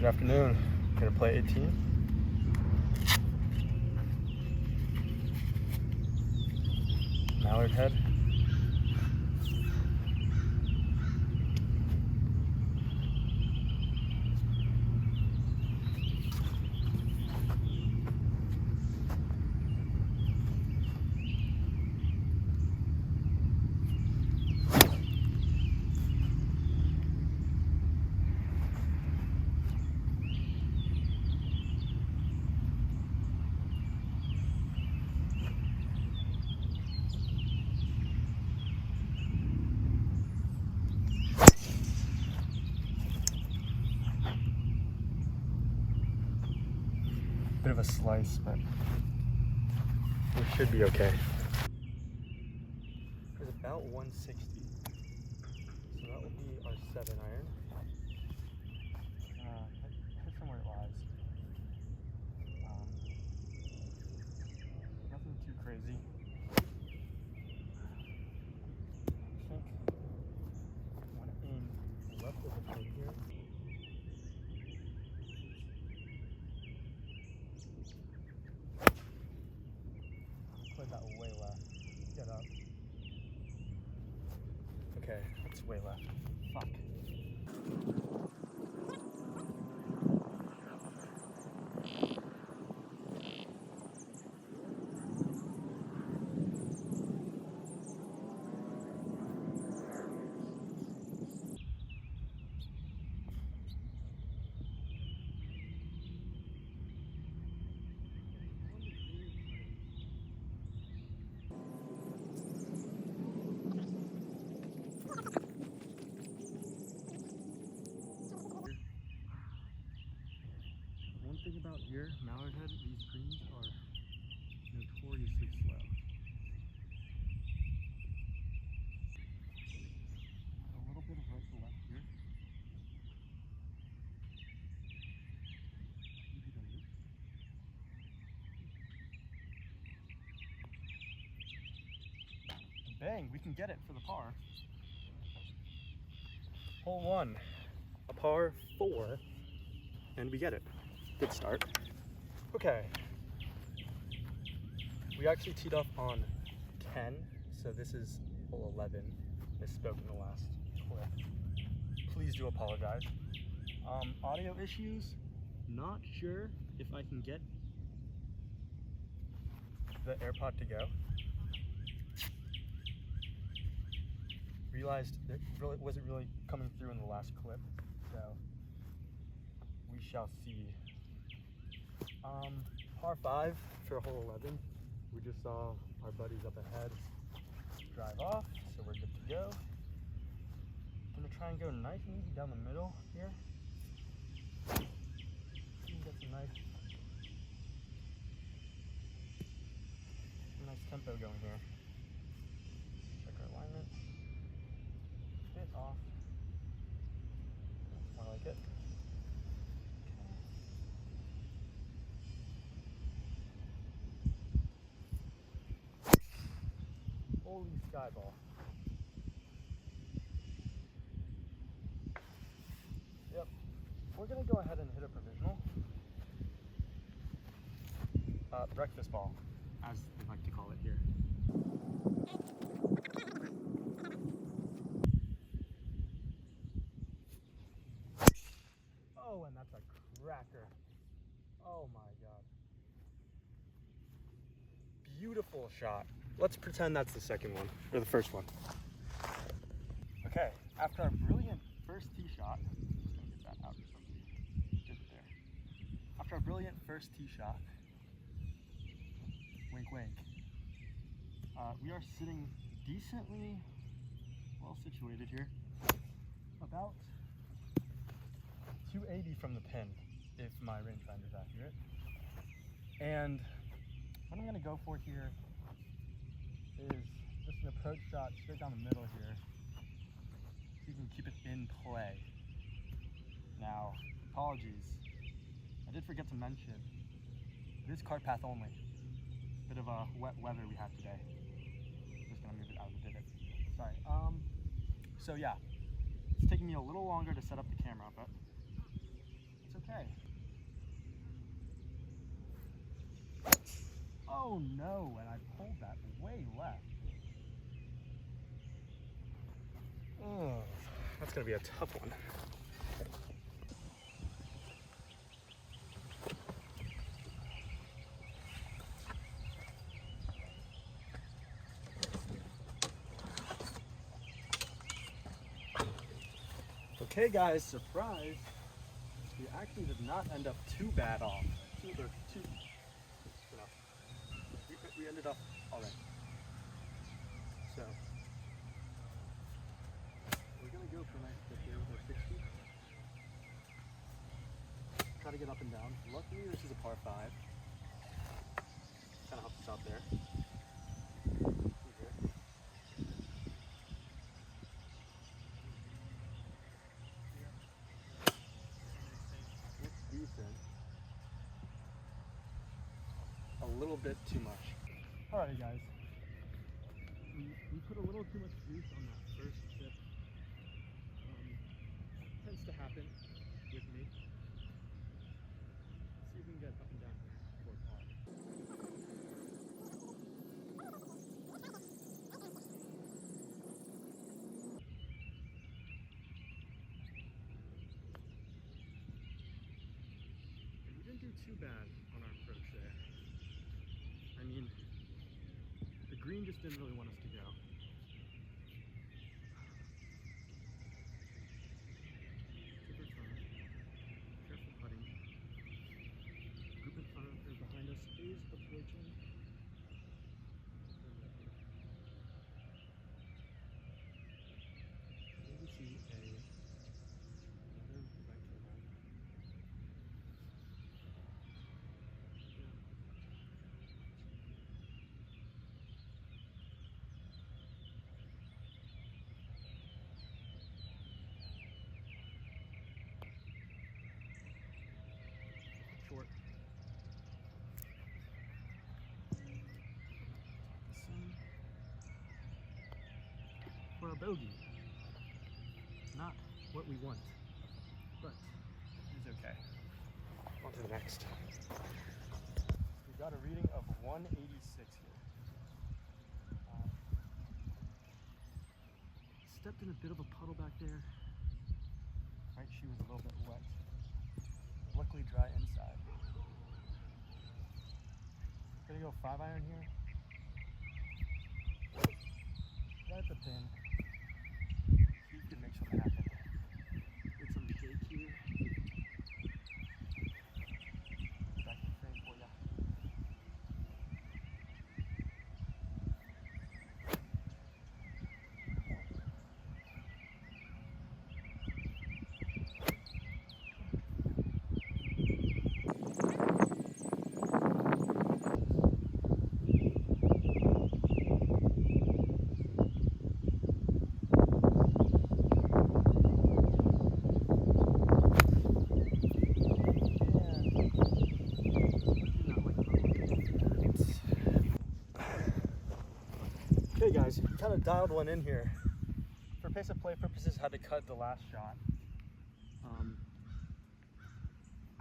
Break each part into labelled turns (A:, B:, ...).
A: Good afternoon. Gonna play 18. Mallard head. Bit of a slice, but we should be okay. There's about 160, so that will be our 7 iron. Hit from where it lies. Nothing too crazy. I think I want to aim left of the pin here. That way left. Get up. Okay, that's way left. Fuck. One thing about here, Mallard head, these greens are notoriously slow. A little bit of right to left here. Bang, we can get it for the par. Hole 1, a par 4, and we get it. Good start. Okay. We actually teed off on 10, so this is hole 11. Misspoke in the last clip. Please do apologize. Audio issues. Not sure if I can get the AirPod to go. Realized it really wasn't really coming through in the last clip, so we shall see. Par 5 for hole 11. We just saw our buddies up ahead drive off, so we're good to go. Gonna try and go nice and easy down the middle here. Get some nice tempo going here. Check our alignment. Bit off. More like it. Holy skyball. Yep. We're gonna go ahead and hit a provisional. Breakfast ball, as they like to call it here. Oh, and that's a cracker. Oh my god. Beautiful shot. Let's pretend that's the second one, or the first one. Okay, after our brilliant first tee shot, just gonna get that out so we did it there. After our brilliant first tee shot, wink wink, we are sitting decently well situated here, about 280 from the pin, if my rangefinder is accurate. And what I'm gonna go for here is just an approach shot straight down the middle here, so you can keep it in play. Now, apologies, I did forget to mention, it is cart path only. Bit of a wet weather we have today. Just gonna move it out of the divot. Sorry. So yeah, it's taking me a little longer to set up the camera, but it's okay. Okay. Oh no, and I pulled that way left. Oh, that's gonna be a tough one. Okay guys, surprise. We actually did not end up too bad off. We ended up all right. So, we're gonna go for a nice dip here with our 60. Try to get up and down. Luckily, this is a par 5. Kind of helps us out there. It's decent. A little bit too much. Alrighty guys, we put a little too much juice on that first sip. Tends to happen with me. Let's see if we can get up and down here for par. And we didn't do too bad on our approach there. I mean, the green just didn't really want us to go. Super fun. Careful putting. Group in front or behind us is approaching. Here we see another right to left. Short. For a bogey. Not what we want, but it's okay. On to the next. We've got a reading of 186 here. Stepped in a bit of a puddle back there. Right shoe was a little bit wet. Luckily dry inside. Gonna go 5-iron here. Right at the pin. See if you can make something happen. Get some JQ. Back in the frame for ya. Okay guys, we kind of dialed one in here. For pace of play purposes, had to cut the last shot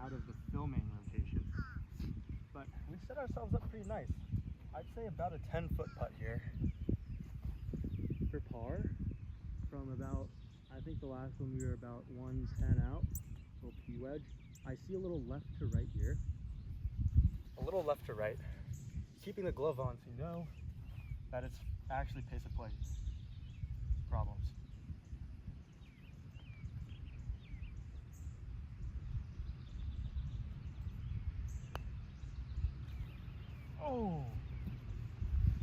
A: out of the filming rotation. But we set ourselves up pretty nice. I'd say about a 10-foot putt here for par from about, I think the last one we were about 110 out, little P wedge. I see a little left to right here. A little left to right. Keeping the glove on so you know that it's actually pace of play problems. Oh,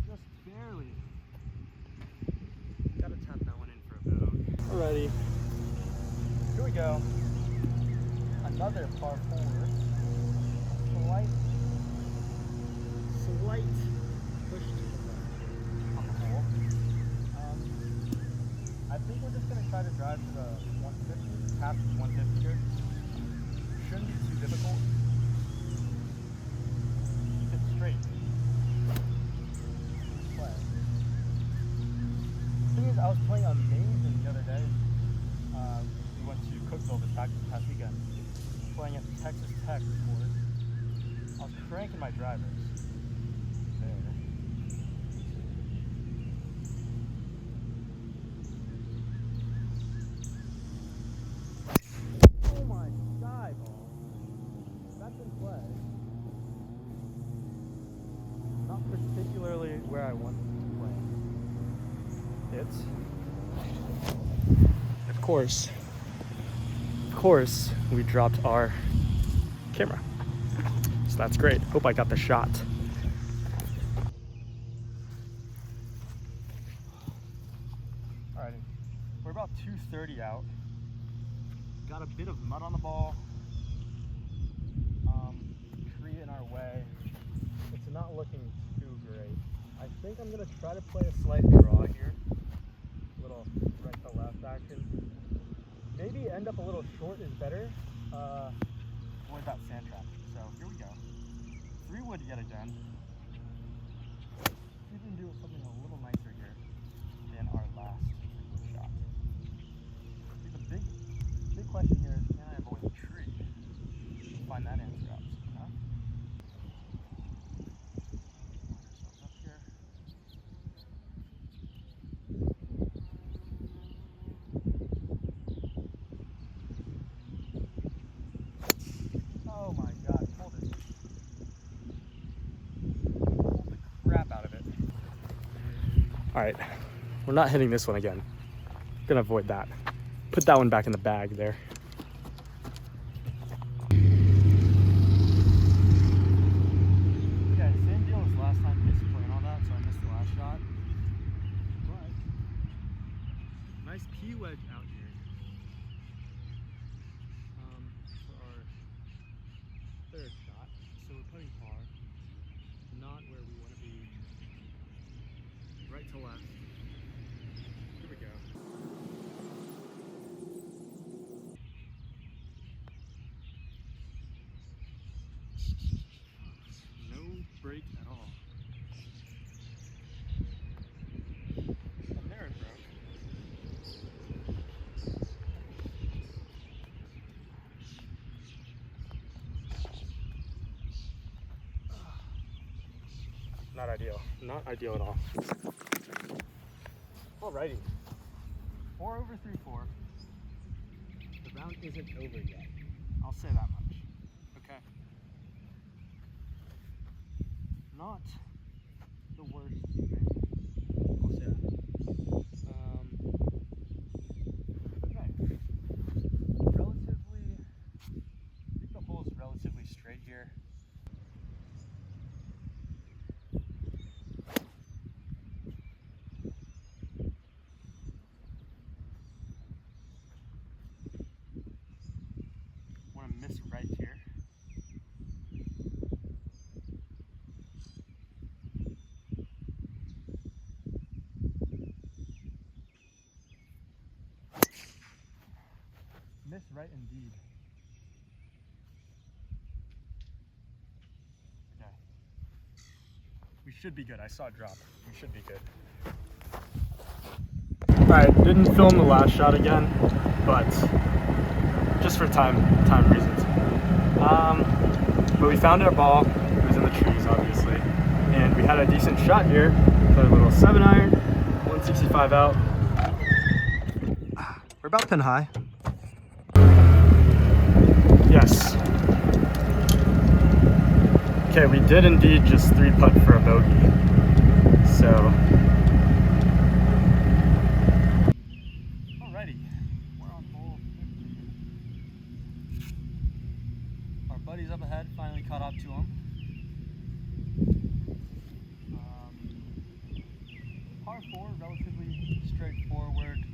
A: just barely. Gotta tap that one in for a bogey. Alrighty, here we go. Another par 4. Slight push to the left on the hole. I think we're just gonna try to drive to the 150, past the 150 here. Shouldn't be too difficult. Keep it straight. Play. The thing is, I was playing amazing the other day. We went to Cookville this past weekend, playing at Texas Tech report. I was cranking my drivers. There. Oh my sky ball. That's in play. Not particularly where I want it to play. It's of course, we dropped our camera. So that's great. Hope I got the shot. Alrighty, we're about 2:30 out. Got a bit of mud on the ball. Tree in our way. It's not looking too great. I think I'm gonna try to play a slight draw here. Little right to left action. Maybe end up a little short is better. Avoid that sand trap. So here we go. 3 wood yet again. See if we can do something a little nicer here than our last 3 wood shot. I think the big question here is, can I avoid the tree? We'll find that answer out soon, huh? Line ourselves up here. Oh my god, pulled it. Pulled the crap out of it. Alright, we're not hitting this one again. Gonna avoid that. Put that one back in the bag there. Okay, same deal as last time, basically, and all that, so I missed the last shot. But, nice P wedge out here. For our 3rd shot. So we're putting par, not where we want to be. Right to left. Here we go. No break at all. And there it broke. Not ideal. Not ideal at all. Alrighty. 4 over 3-4. The round isn't over yet. I'll say that much. Okay. Not the worst thing. I'll say that. Okay. Relatively, I think the hole is relatively straight here. Want to miss right here. Miss right indeed. Okay. We should be good. I saw it drop. We should be good. Alright, didn't film the last shot again, but just for time reasons. But we found our ball. It was in the trees, obviously. And we had a decent shot here with our little 7-iron, 165 out. We're about pin high. Yes. Okay, we did indeed just 3-putt for a bogey. So. Alrighty, we're on hole 50. Our buddy's up ahead, finally caught up to him. Par 4, relatively straightforward.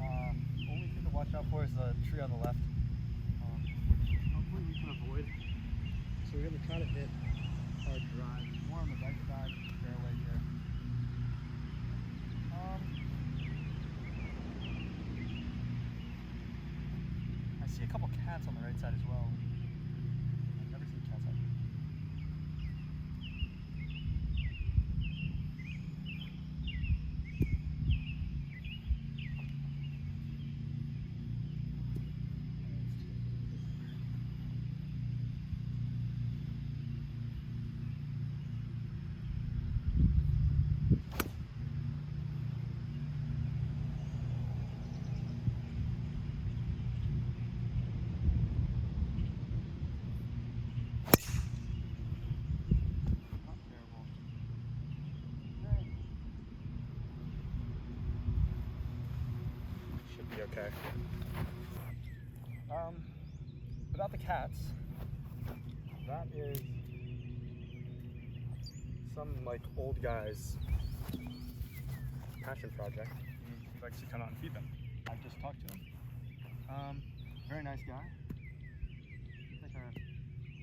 A: Only thing to watch out for is the tree on the left. Hopefully we can avoid. So we're going to try to hit our drive more on the right side of the fairway here. I see a couple cats on the right side as well. I've never seen cats out here. be okay. Without the cats, that is some like old guy's passion project. He likes to come out and feed them. I just talked to him. Very nice guy. I think our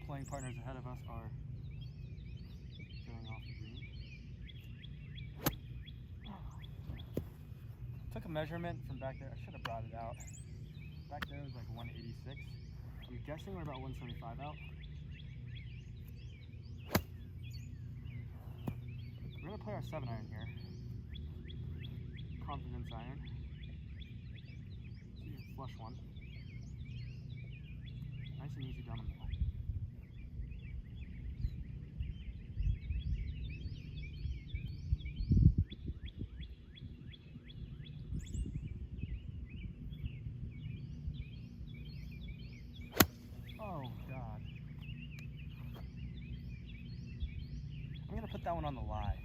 A: playing partners ahead of us are going off the green. Took a measurement from back there. I should have brought it out. Back there was like 186. I'm guessing we're about 175 out. We're gonna play our 7-iron here. Confidence iron. See, flush one. Nice and easy down the middle. Oh God. I'm gonna put that one on the lie.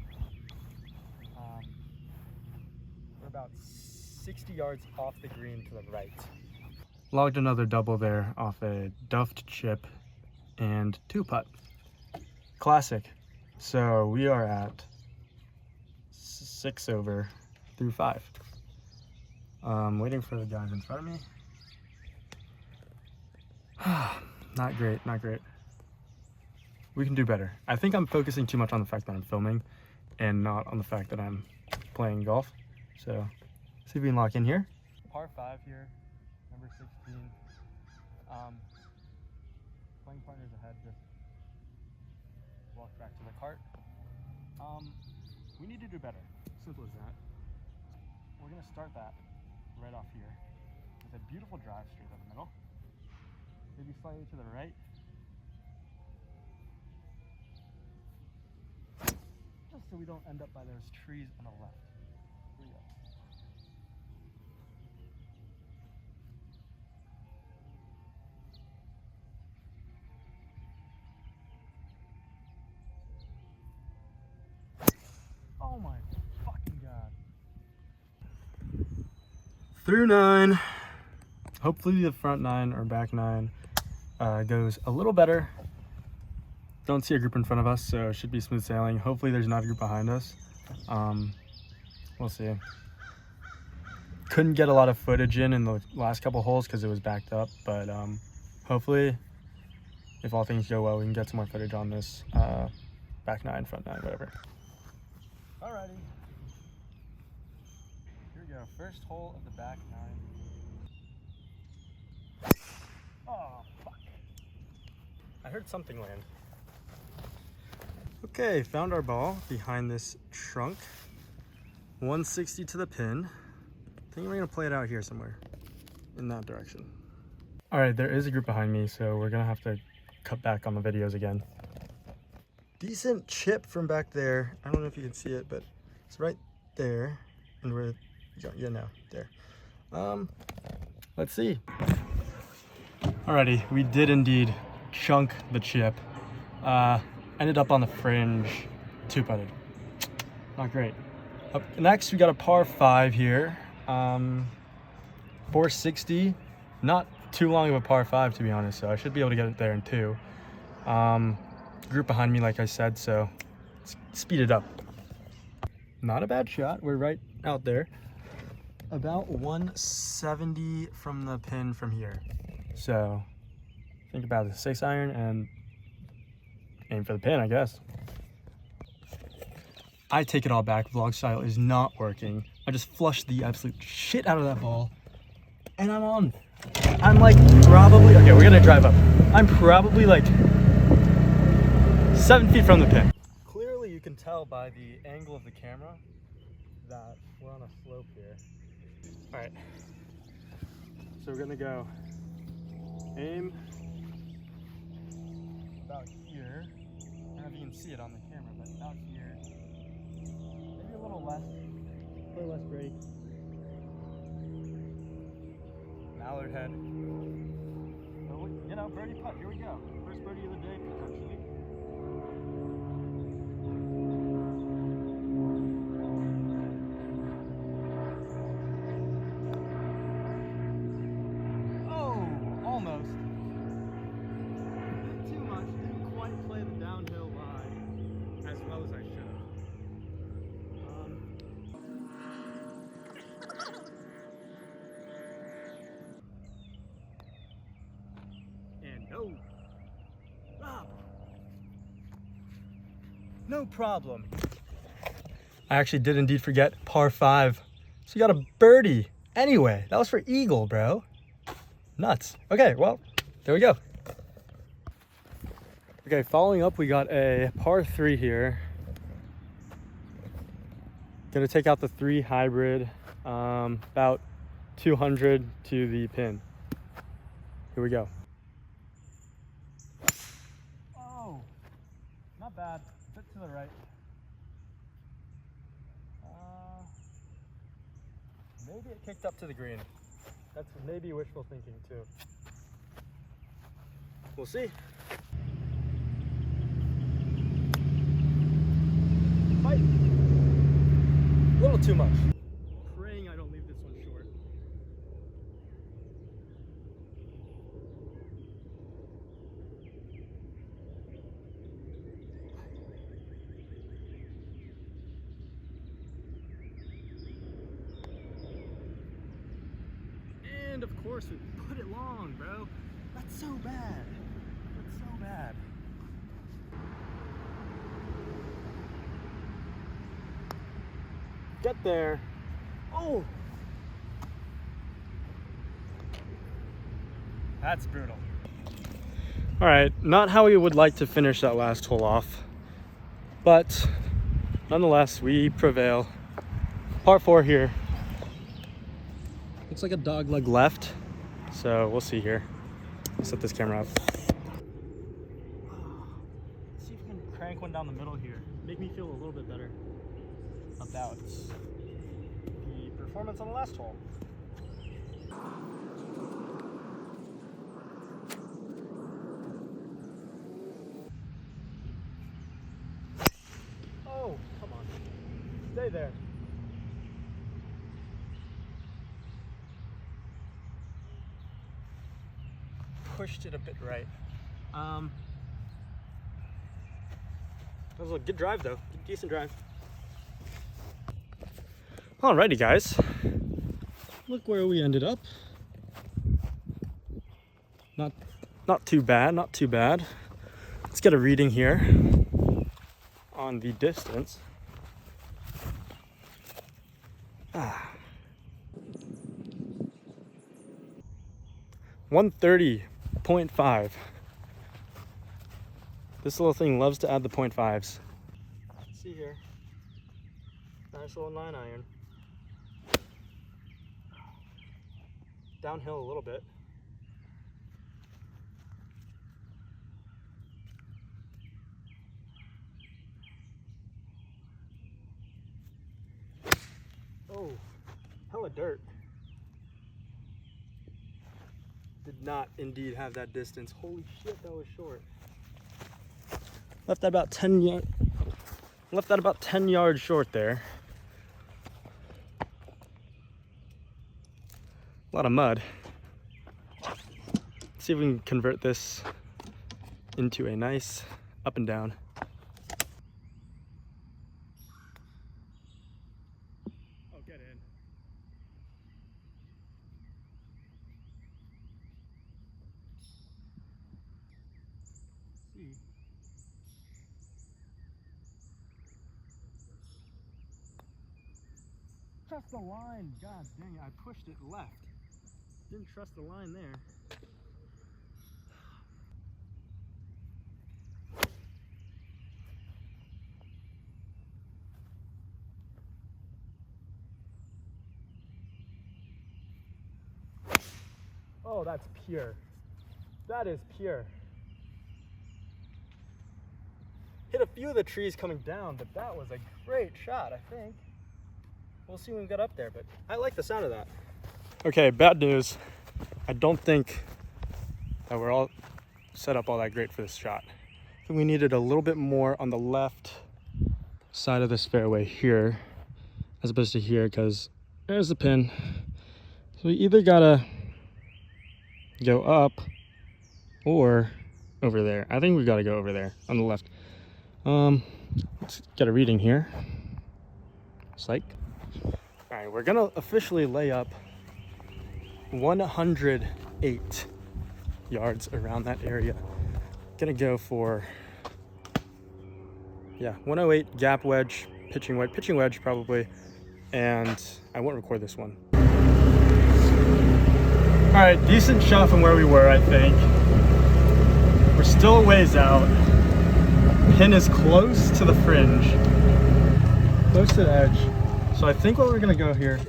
A: We're about 60 yards off the green to the right. Logged another double there off a duffed chip and 2-putt. Classic. So we are at 6 over through 5. Waiting for the guys in front of me. Not great, not great. We can do better. I think I'm focusing too much on the fact that I'm filming and not on the fact that I'm playing golf. So, see if we can lock in here. Par 5 here, number 16. Playing partners ahead, just walk back to the cart. We need to do better. Simple as that. We're gonna start that right off here with a beautiful drive straight down the middle. Maybe slightly to the right. Just so we don't end up by those trees on the left. Here we go. Oh my fucking God. Through 9. Hopefully the front 9 or back 9 goes a little better. Don't see a group in front of us, so it should be smooth sailing. Hopefully there's not a group behind us. We'll see. Couldn't get a lot of footage in the last couple holes because it was backed up, but hopefully, if all things go well, we can get some more footage on this back 9, front 9, whatever. Alrighty. Here we go. First hole of the back 9. Oh, fuck. I heard something land. Okay, found our ball behind this trunk. 160 to the pin. I think we're gonna play it out here somewhere in that direction. All right, there is a group behind me, so we're gonna have to cut back on the videos again. Decent chip from back there. I don't know if you can see it, but it's right there. And we're, yeah, no, there. Let's see. Alrighty, we did indeed chunk the chip. Ended up on the fringe, 2-putted. Not great. Up next, we got a par 5 here. 460. Not too long of a par 5, to be honest, so I should be able to get it there in 2. Group behind me, like I said, so let's speed it up. Not a bad shot. We're right out there. About 170 from the pin from here. So think about the 6-iron and aim for the pin, I guess. I take it all back. Vlog style is not working. I just flushed the absolute shit out of that ball, and I'm on. I'm like probably, okay, we're gonna drive up. I'm probably like 7 feet from the pin. Clearly you can tell by the angle of the camera that we're on a slope here. All right, so we're gonna go aim about here. I don't know if you can see it on the camera, but about here. Maybe a little less break. Mallard head. But you know, birdie putt, here we go. First birdie of the day, potentially. No problem. I actually did indeed forget par 5. So you got a birdie. Anyway, that was for eagle, bro. Nuts. Okay, well, there we go. Okay, following up, we got a par 3 here. Gonna take out the 3 hybrid, about 200 to the pin. Here we go. Oh, not bad. Bit to the right. Maybe it kicked up to the green. That's maybe wishful thinking too. We'll see. Fight. A little too much. Praying I don't leave this one short. And of course we put it long, bro. That's so bad. That's so bad. Get there. Oh! That's brutal. All right, not how we would like to finish that last hole off, but nonetheless, we prevail. Par 4 here. Looks like a dog leg left, so we'll see here. I'll set this camera up. Let's see if we can crank one down the middle here. Make me feel a little bit better about the performance on the last hole. Oh, come on. Stay there. Pushed it a bit right. That was a good drive though. Decent drive. Alrighty guys, look where we ended up. Not too bad, not too bad. Let's get a reading here on the distance. 130.5. This little thing loves to add the 0.5s. Let's see here. Nice little 9-iron. Downhill a little bit. Oh, hella dirt. Did not indeed have that distance. Holy shit, that was short. Left that about 10 yards short there. A lot of mud. Let's see if we can convert this into a nice up and down. Oh, get in. See. Trust the line. God dang it, I pushed it left. Didn't trust the line there. Oh, that's pure. That is pure. Hit a few of the trees coming down, but that was a great shot, I think. We'll see when we get up there, but I like the sound of that. Okay, bad news. I don't think that we're all set up all that great for this shot. I think we needed a little bit more on the left side of this fairway here, as opposed to here, because there's the pin. So we either gotta go up or over there. I think we gotta go over there on the left. Let's get a reading here. Psych. All right, we're gonna officially lay up 108 yards around that area. Gonna go for Yeah, 108 gap wedge, pitching wedge probably, and I won't record this one. All right, decent shot from where we were, I think. We're still a ways out. Pin is close to the fringe, close to the edge. So I think what we're gonna go here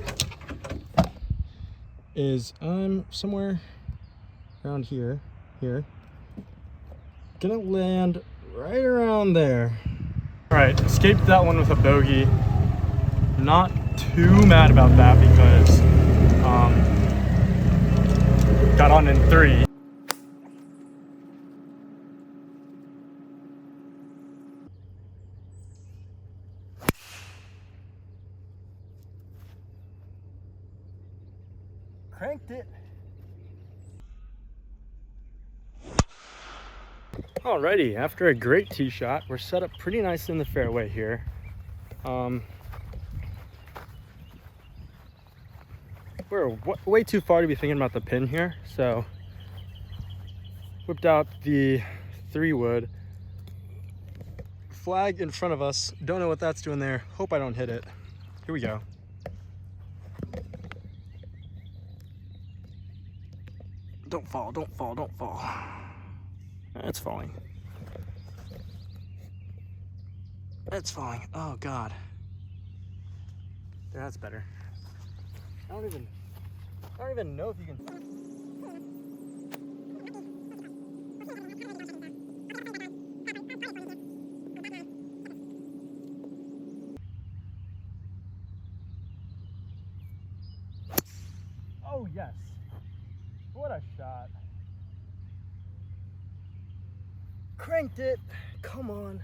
A: is somewhere around here. Gonna land right around there. All right, escaped that one with a bogey. Not too mad about that because got on in 3. Cranked it. Alrighty, after a great tee shot, we're set up pretty nicely in the fairway here. We're way too far to be thinking about the pin here, so whipped out the 3-wood. Flag in front of us. Don't know what that's doing there. Hope I don't hit it. Here we go. Don't fall, don't fall, don't fall. It's falling. It's falling. Oh God. That's better. I don't even know if you can. Oh yes. What a shot. Cranked it. Come on.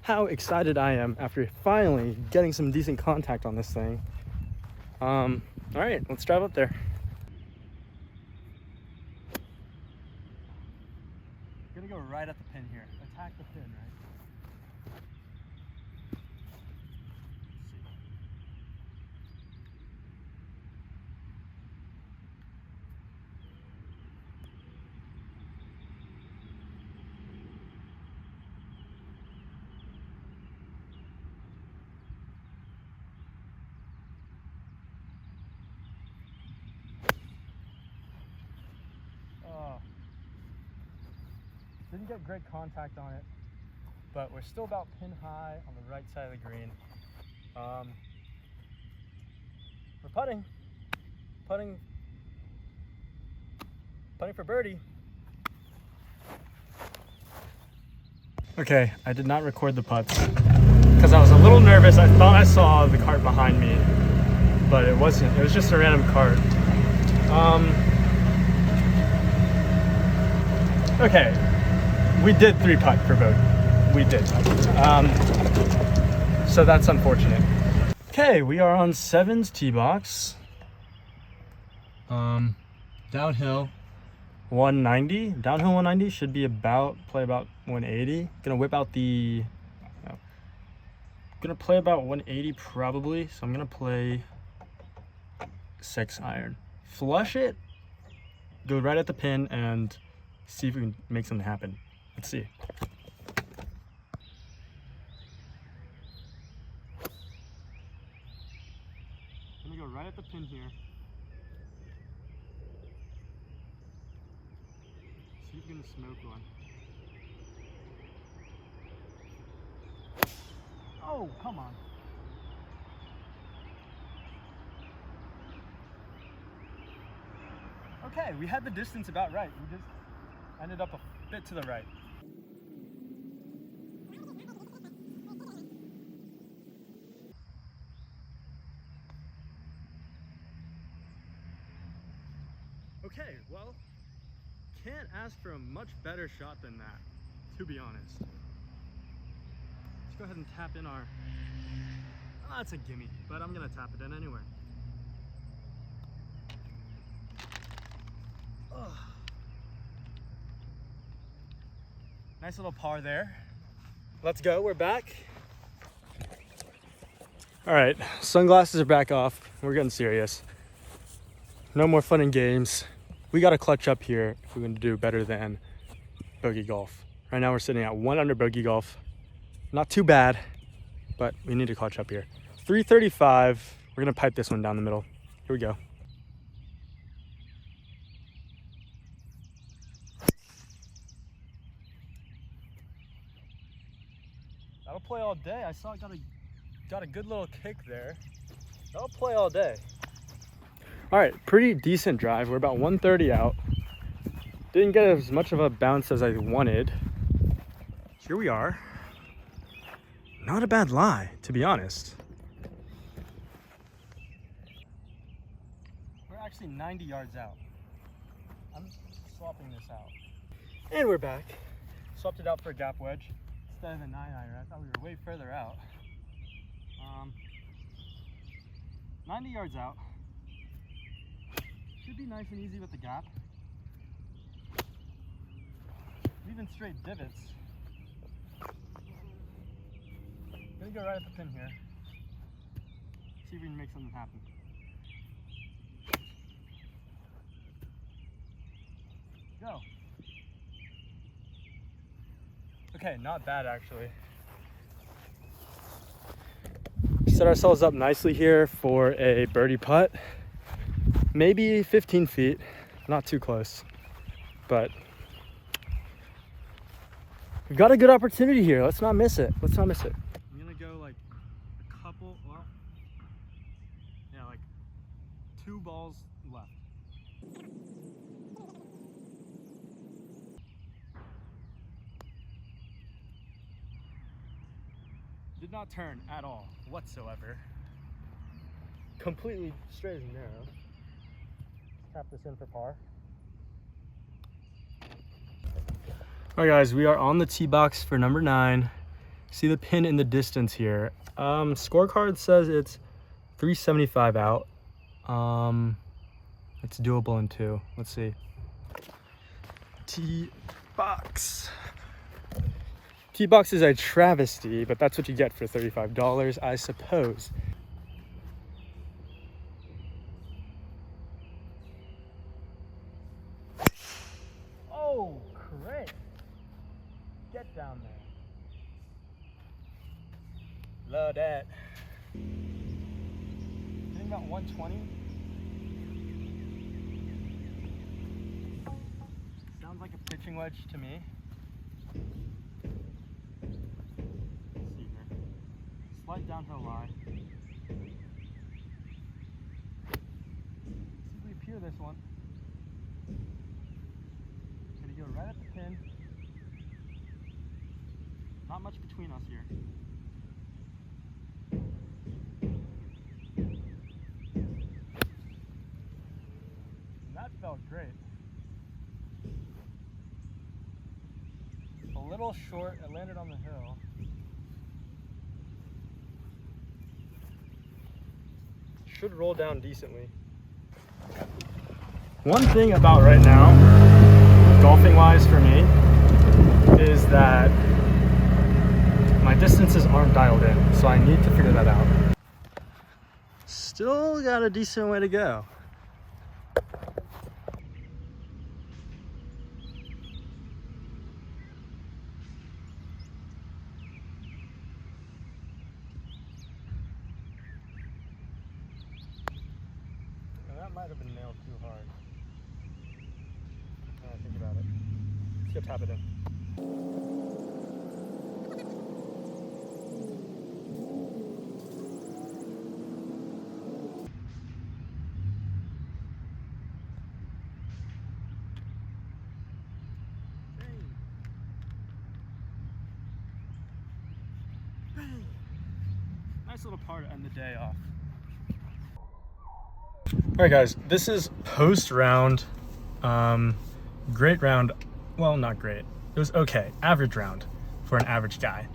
A: How excited I am after finally getting some decent contact on this thing. All right, let's drive up there. Gonna go right at the pin here. Attack the pin, right? Didn't get great contact on it, but we're still about pin high on the right side of the green. We're putting for birdie. Okay, I did not record the putts because I was a little nervous. I thought I saw the cart behind me, but it wasn't. It was just a random cart. Okay. We did 3-putt for bogey. We did. So that's unfortunate. Okay, we are on 7's tee box. Downhill 190. Downhill 190 should be play about 180. Gonna whip out gonna play about 180 probably. So I'm gonna play 6 iron. Flush it, go right at the pin and see if we can make something happen. Let's see. I'm gonna go right at the pin here. See if we can smoke one. Oh, come on. Okay, we had the distance about right. We just ended up a bit to the right. Okay, well, can't ask for a much better shot than that, to be honest. Let's go ahead and tap in our, oh, that's a gimme, but I'm gonna tap it in anyway. Oh. Nice little par there. Let's go, we're back. All right, sunglasses are back off. We're getting serious. No more fun and games. We got to clutch up here if we're going to do better than bogey golf. Right now we're sitting at 1 under bogey golf. Not too bad, but we need to clutch up here. 335. We're gonna pipe this one down the middle. Here we go. That'll play all day. I saw it got a good little kick there. That'll play all day. All right, pretty decent drive. We're about 130 out. Didn't get as much of a bounce as I wanted. Here we are. Not a bad lie, to be honest. We're actually 90 yards out. I'm swapping this out. And we're back. Swapped it out for a gap wedge instead of a 9-iron. I thought we were way further out. 90 yards out. Should be nice and easy with the gap. Even straight divots. Gonna go right at the pin here. See if we can make something happen. Go. Okay, not bad actually. Set ourselves up nicely here for a birdie putt. Maybe 15 feet, not too close, but we've got a good opportunity here. Let's not miss it. Let's not miss it. I'm gonna go like a couple, well, yeah, like 2 balls left. Did not turn at all, whatsoever. Completely straight and narrow. Tap this in for par. All right, guys, we are on the tee box for number 9. See the pin in the distance here. Scorecard says it's 375 out. It's doable in 2. Let's see. Tee box. Tee box is a travesty, but that's what you get for $35, I suppose. Oh, great. Get down there. Love that. Getting about 120. Sounds like a pitching wedge to me. Let's see here. Slight downhill lie. See if we appear this one. Gonna go right at the pin. Not much between us here. And that felt great. A little short, it landed on the hill. Should roll down decently. One thing about right now, golfing wise for me, is that my distances aren't dialed in, so I need to figure that out. Still got a decent way to go. Now that might have been nailed too hard. Now I think about it. Let's go tap it in. Nice little par to end the day off. All right, guys, this is post round. Great round. Well, not great. It was okay. Average round for an average guy.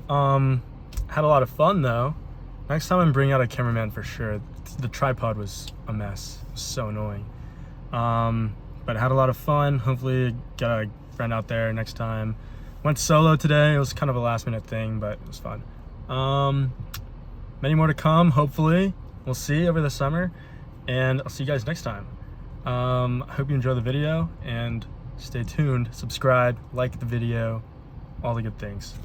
A: Had a lot of fun though. Next time I'm bringing out a cameraman for sure. The tripod was a mess. It was so annoying. But had a lot of fun. Hopefully get a friend out there next time. Went solo today. It was kind of a last minute thing, but it was fun. Many more to come, hopefully. We'll see over the summer, and I'll see you guys next time. I hope you enjoy the video, and stay tuned, subscribe, like the video, all the good things.